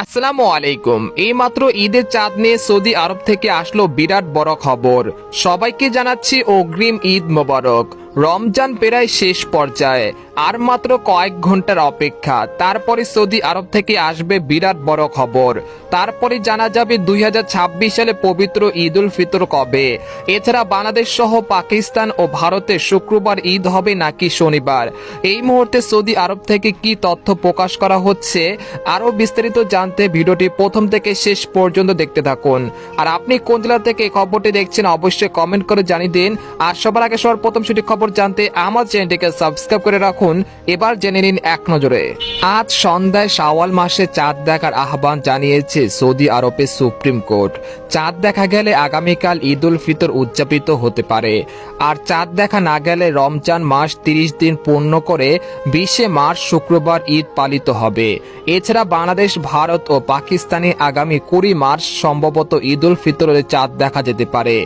আসসালামু আলাইকুম। এইমাত্র ঈদের চাঁদ নিয়ে সৌদি আরব থেকে আসলো বিরাট বড় খবর। সবাইকে জানাচ্ছি অগ্রিম ঈদ মোবারক। রমজান প্রায় শেষ পর্যায়ে, আর মাত্র কয়েক ঘন্টার অপেক্ষা, তারপরে সৌদি আরব থেকে আসবে বিরাট বড় খবর। তারপরে জানা যাবে 2026 সালে পবিত্র ঈদ উল ফিতর কবে। এছাড়া বাংলাদেশ সহ পাকিস্তান ও ভারতে শুক্রবার ঈদ হবে নাকি শনিবার। এই মুহূর্তে সৌদি আরব থেকে কি তথ্য প্রকাশ করা হচ্ছে, আরো বিস্তারিত জানতে ভিডিওটি প্রথম থেকে শেষ পর্যন্ত দেখতে থাকুন। আর আপনি কোন জেলা থেকে এই খবরটি দেখছেন অবশ্যই কমেন্ট করে জানিয়ে দিন। আর সবার আগে সবার প্রথম সঠিক খবর জানতে আমার চ্যানেলটিকে সাবস্ক্রাইব করে রাখুন। এবার জেনে নিন এক নজরে। আজ সন্ধ্যায় শাওয়াল মাসে চাঁদ দেখার আহ্বান জানিয়েছে সৌদি আরবের সুপ্রিম কোর্ট। চাঁদ দেখা গেলে আগামীকাল ঈদ উল ফিতর উদযাপিত হতে পারে। আর চাঁদ দেখা না গেলে রমজান মাস 30 দিন পূর্ণ করে 20 মার্চ শুক্রবার ঈদ পালিত হবে। এছাড়া বাংলাদেশ, ভারত ও পাকিস্তানে আগামী 20 মার্চ সম্ভবত ঈদ উল ফিতরের চাঁদ দেখা যেতে পারে।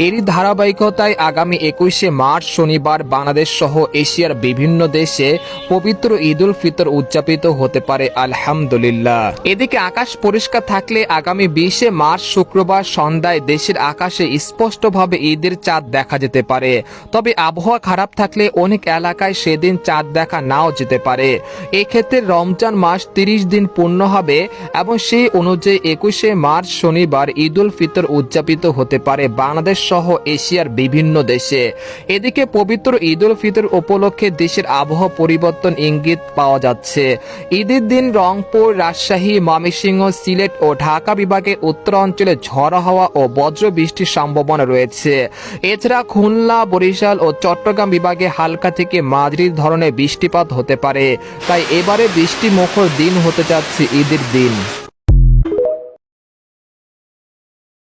এরই ধারাবাহিকতায় আগামী 21 মার্চ শনিবার বাংলাদেশ সহ এশিয়ার বিভিন্ন দেশে পবিত্র ঈদ উল ফিতর উদযাপিত হতে পারে আলহামদুলিল্লাহ। এদিকে আকাশ পরিষ্কার থাকলে আগামী 20 মার্চ শুক্রবার সন্ধ্যায় দেশের আকাশে স্পষ্টভাবে ঈদের চাঁদ দেখা যেতে পারে। তবে আবহাওয়া খারাপ থাকলে অনেক এলাকায় সেদিন চাঁদ দেখা নাও যেতে পারে। এক্ষেত্রে রমজান মাস 30 দিন পূর্ণ হবে এবং সেই অনুযায়ী 21 মার্চ শনিবার ঈদ উল ফিতর উদযাপিত হতে পারে বাংলাদেশ সহ এশিয়ার বিভিন্ন দেশে। এদিকে পবিত্র ঈদ উল ফিতর উপলক্ষে দেশের আবহাওয়া পরিবর্তন ইঙ্গিত পাওয়া যাচ্ছে। ঈদের দিন রংপুর, রাজশাহী, ময়মনসিংহ, সিলেট ও ঢাকা বিভাগের উত্তরাঞ্চলে ঝড়ো হাওয়া ও বজ্র বৃষ্টির সম্ভাবনা রয়েছে। এছাড়া খুলনা, বরিশাল ও চট্টগ্রাম বিভাগে হালকা থেকে মাঝারি ধরনের বৃষ্টিপাত হতে পারে। তাই এবারে বৃষ্টি মুখর দিন হতে যাচ্ছে ঈদের দিন।